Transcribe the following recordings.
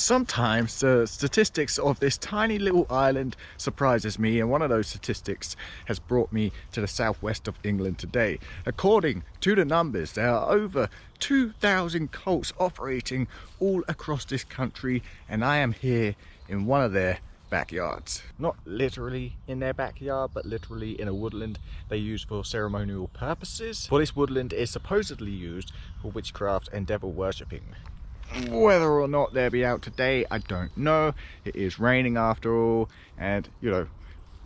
Sometimes the statistics of this tiny little island surprises me, and one of those statistics has brought me to the southwest of England today. According to the numbers, there are over 2,000 cults operating all across this country, and I am here in one of their backyards. Not literally in their backyard, but literally in a woodland they use for ceremonial purposes. Well, this woodland is supposedly used for witchcraft and devil worshipping. Whether or not they'll be out today, I don't know. It is raining after all, and you know,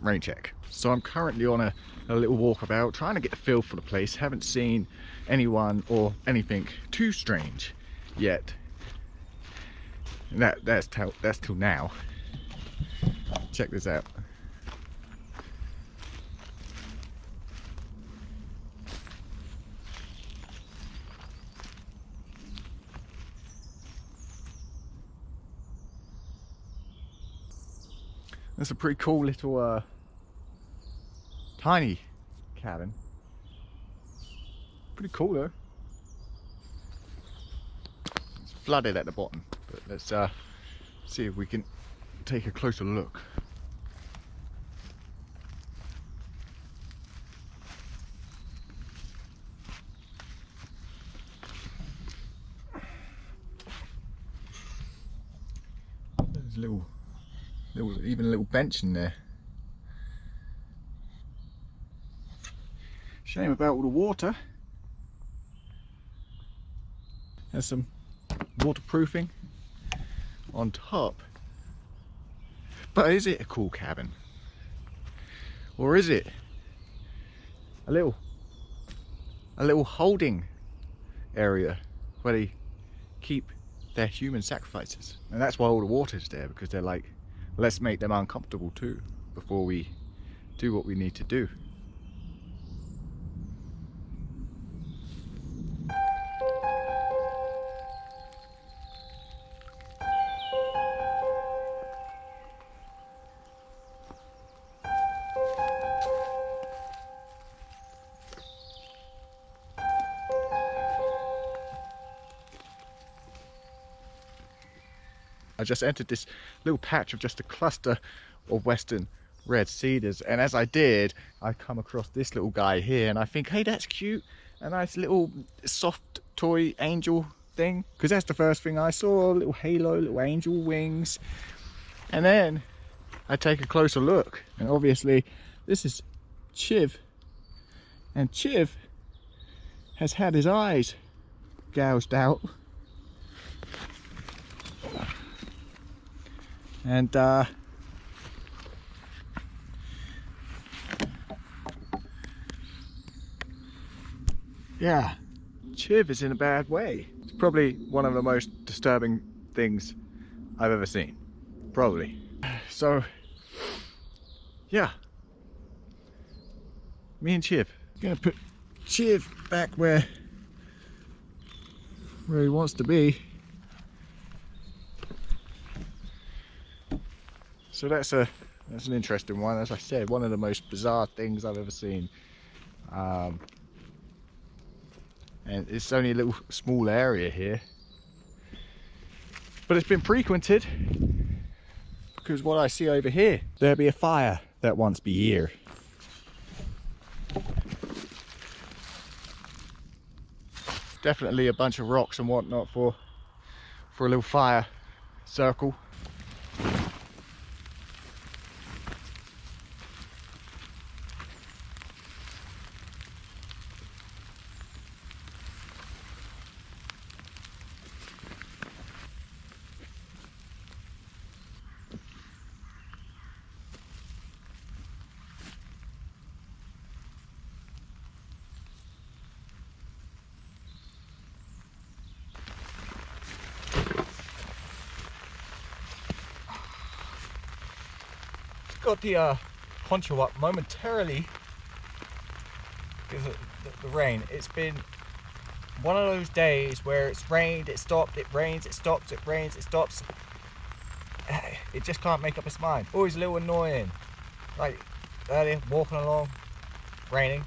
rain check. So I'm currently on a little walkabout, trying to get a feel for the place. Haven't seen anyone or anything too strange yet. And that's till now. Check this out. That's a pretty cool little tiny cabin. Pretty cool though. It's flooded at the bottom, but let's see if we can take a closer look. There's even a little bench in there. Shame about all the water. There's some waterproofing on top. But is it a cool cabin? Or is it a little holding area where they keep their human sacrifices? And that's why all the water's there, because they're like, let's make them uncomfortable too before we do what we need to do. I just entered this little patch of just a cluster of western red cedars, and as I did, I come across this little guy here, and I think, hey, that's cute, a nice little soft toy angel thing, because that's the first thing I saw, a little halo, little angel wings. And then I take a closer look, and obviously this is Chiv, and Chiv has had his eyes gouged out. And yeah, Chiv is in a bad way. It's probably one of the most disturbing things I've ever seen. Probably. So yeah, me and Chiv. Gonna put Chiv back where he wants to be. So that's an interesting one. As I said, one of the most bizarre things I've ever seen. And it's only a little small area here, but it's been frequented because what I see over here, there be a fire that once be here. Definitely a bunch of rocks and whatnot for a little fire circle. Got the poncho up momentarily because of the rain. It's been one of those days where it's rained, it stopped, it rains, it stops, it rains, it stops. It just can't make up its mind. Always a little annoying. Like earlier, walking along, raining,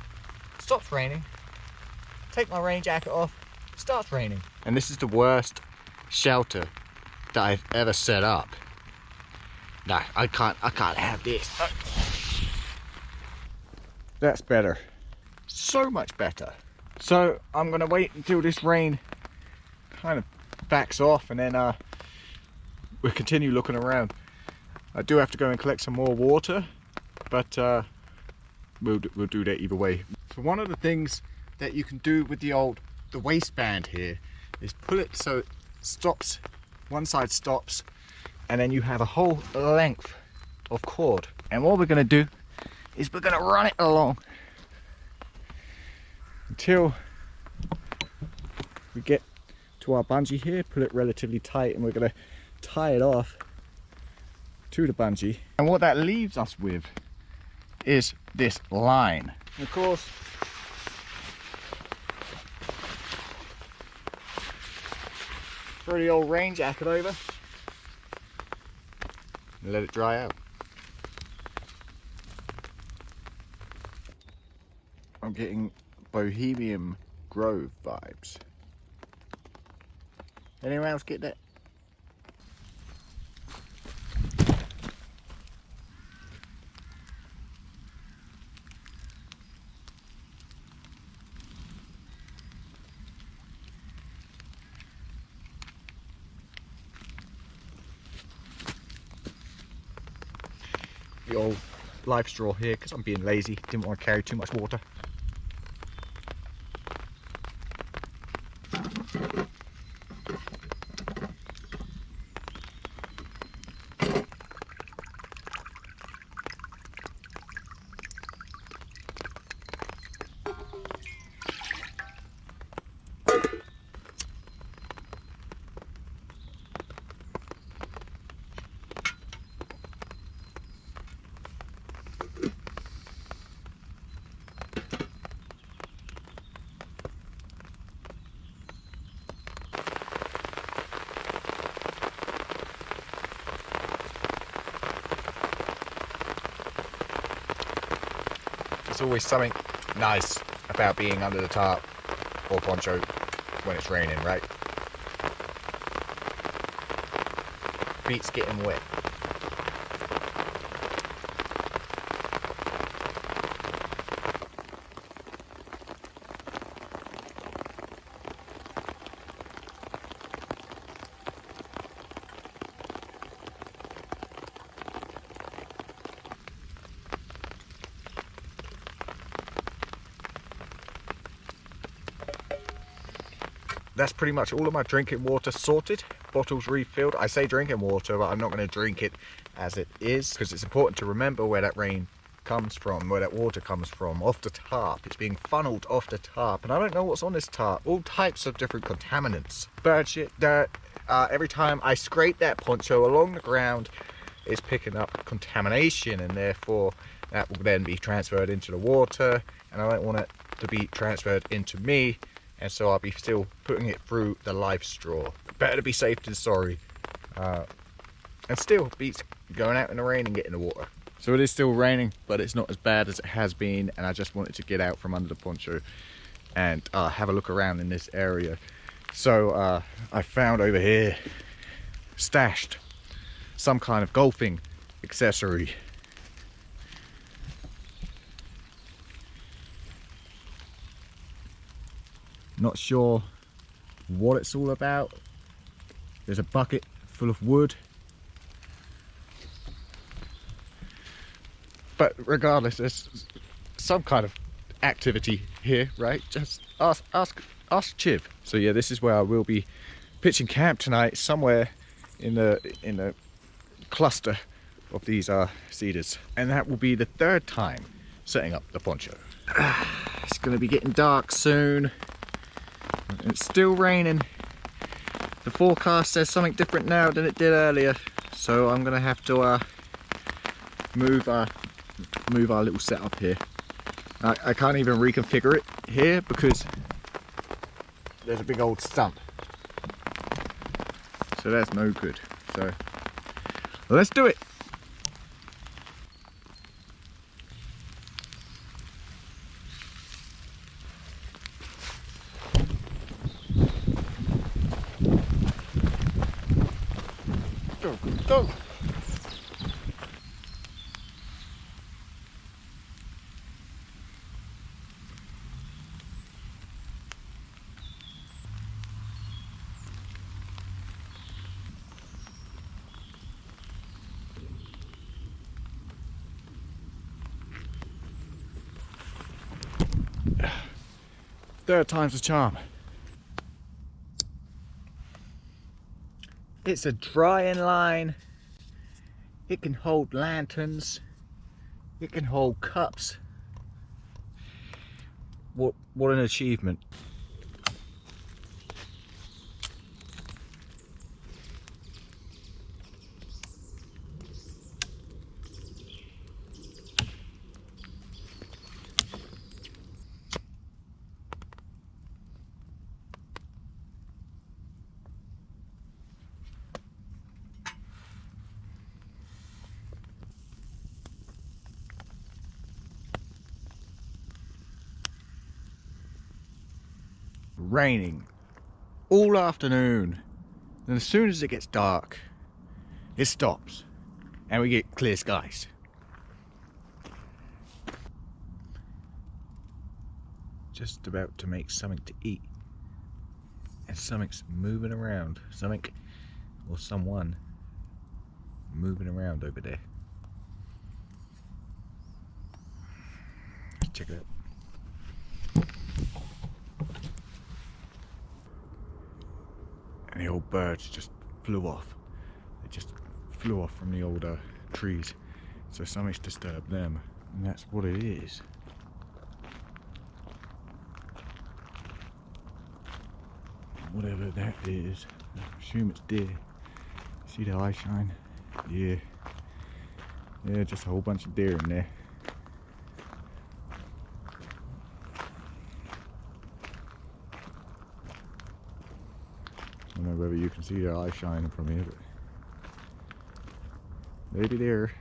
stops raining, take my rain jacket off, starts raining. And this is the worst shelter that I've ever set up. No, I can't have this. That's better. So much better. So I'm gonna wait until this rain kind of backs off, and then we'll continue looking around. I do have to go and collect some more water, but we'll do that either way. So one of the things that you can do with the waistband here is pull it so it stops, one side stops, and then you have a whole length of cord. And what we're gonna do is we're gonna run it along until we get to our bungee here, pull it relatively tight, and we're gonna tie it off to the bungee. And what that leaves us with is this line. And of course, throw the old rain jacket over and let it dry out. I'm getting Bohemian Grove vibes. Anyone else get that? The old life straw here because I'm being lazy, didn't want to carry too much water. There's always something nice about being under the tarp or poncho when it's raining, right? Beats getting wet. That's pretty much all of my drinking water sorted, bottles refilled. I say drinking water, but I'm not going to drink it as it is, because it's important to remember where that rain comes from, where that water comes from, off the tarp. It's being funneled off the tarp, and I don't know what's on this tarp. All types of different contaminants. Bird shit, dirt. Every time I scrape that poncho along the ground, it's picking up contamination, and therefore that will then be transferred into the water, and I don't want it to be transferred into me. And so I'll be still putting it through the life straw. Better to be safe than sorry. And still beats going out in the rain and getting the water. So it is still raining, but it's not as bad as it has been. And I just wanted to get out from under the poncho and have a look around in this area. So I found over here, stashed, some kind of golfing accessory. Not sure what it's all about. There's a bucket full of wood. But regardless, there's some kind of activity here, right? Just ask Chiv. So yeah, this is where I will be pitching camp tonight, somewhere in the cluster of these cedars. And that will be the third time setting up the poncho. It's gonna be getting dark soon. It's still raining. The forecast says something different now than it did earlier, so I'm gonna have to move our little setup here. I can't even reconfigure it here because there's a big old stump, so that's no good. So let's do it. Third time's the charm. It's a drying line. It can hold lanterns. It can hold cups. What an achievement. Raining all afternoon, and as soon as it gets dark it stops and we get clear skies. Just about to make something to eat, and something's moving around. Something or someone moving around over there. Check it out. And the old birds just flew off. They just flew off from the old trees. So something's disturbed them, and that's what it is. Whatever that is, I assume it's deer. See the eye shine? Yeah. Yeah, just a whole bunch of deer in there. I don't know whether you can see their eye shining from here, but maybe there. Or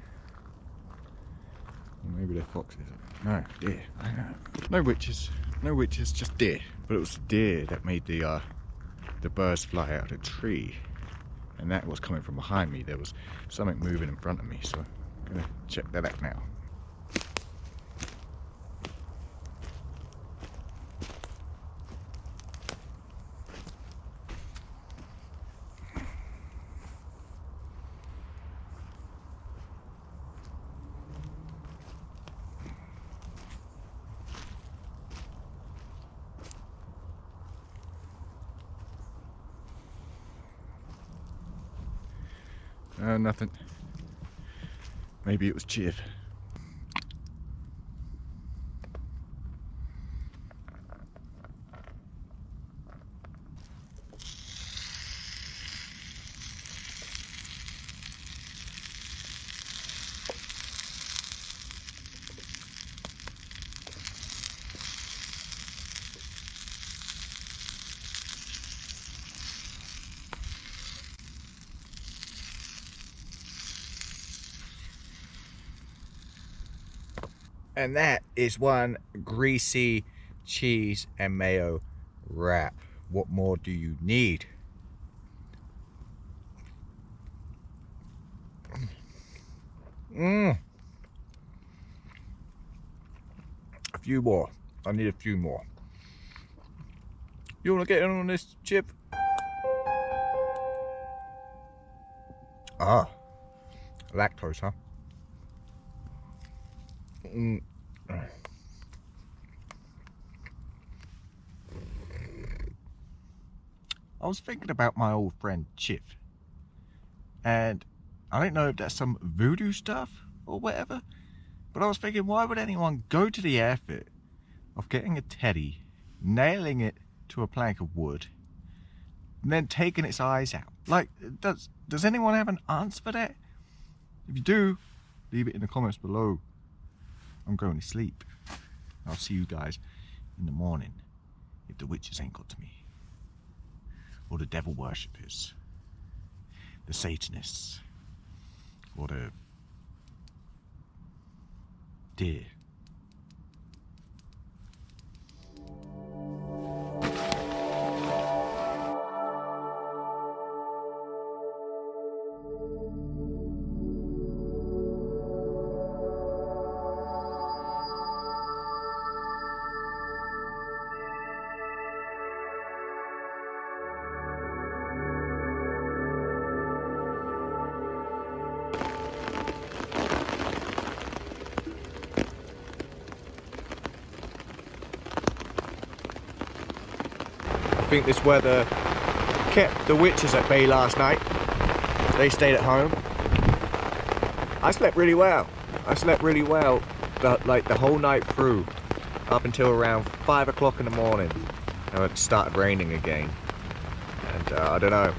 maybe they're foxes. No, deer. I know. No witches. No witches, just deer. But it was the deer that made the birds fly out of the tree. And that was coming from behind me. There was something moving in front of me, so I'm gonna check that out now. Nothing. Maybe it was Chiv. And that is one greasy cheese and mayo wrap. What more do you need? A few more. I need a few more. You want to get in on this, Chip? Ah, lactose, huh? I was thinking about my old friend Chip, and I don't know if that's some voodoo stuff or whatever, but I was thinking, why would anyone go to the effort of getting a teddy, nailing it to a plank of wood, and then taking its eyes out? Like, does anyone have an answer for that? If you do, leave it in the comments below. I'm going to sleep. I'll see you guys in the morning if the witches ain't got to me. Or the devil worshippers. The Satanists. Or the deer. think this weather kept the witches at bay last night. They stayed at home. I slept really well. But like the whole night through, up until around 5 o'clock in the morning, and it started raining again. And I don't know.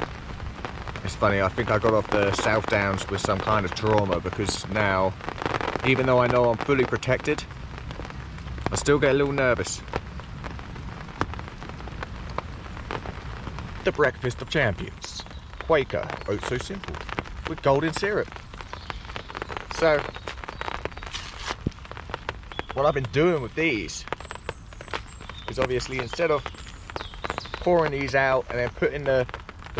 It's funny, I think I got off the South Downs with some kind of trauma, because now, even though I know I'm fully protected, I still get a little nervous. The breakfast of champions. Quaker, oh so simple, with golden syrup. So, what I've been doing with these is obviously, instead of pouring these out and then putting the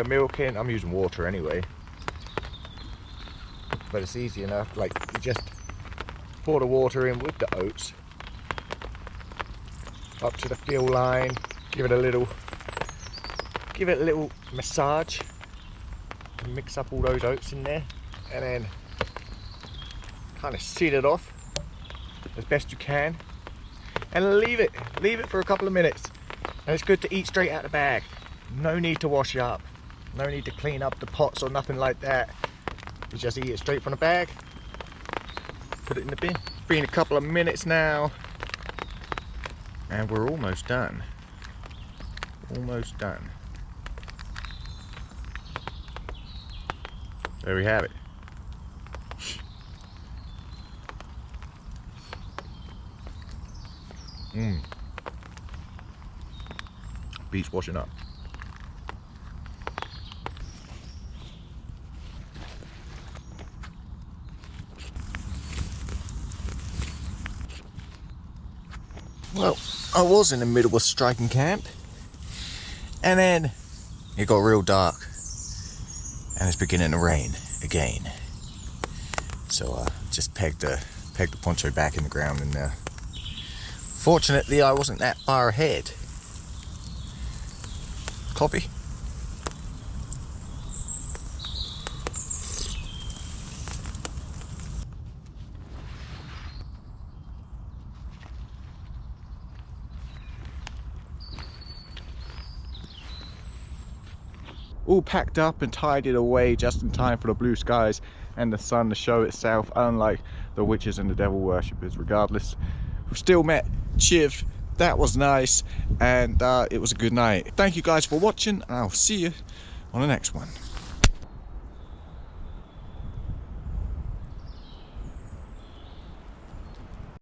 milk in, I'm using water anyway, but it's easy enough. Like, you just pour the water in with the oats up to the fill line, give it a little massage, and mix up all those oats in there, and then kind of seal it off as best you can, and leave it for a couple of minutes. And it's good to eat straight out of the bag. No need to wash up, no need to clean up the pots or nothing like that. You just eat it straight from the bag, put it in the bin. Been a couple of minutes now, and we're almost done. Almost done. There we have it. Beach washing up. Well, I was in the middle of striking camp, and then it got real dark, and it's beginning to rain again. So just pegged the poncho back in the ground, and fortunately I wasn't that far ahead. Coffee. All packed up and tidied away just in time for the blue skies and the sun to show itself, unlike the witches and the devil worshippers. Regardless, we've still met Chiv. That was nice, and it was a good night. Thank you guys for watching, and I'll see you on the next one.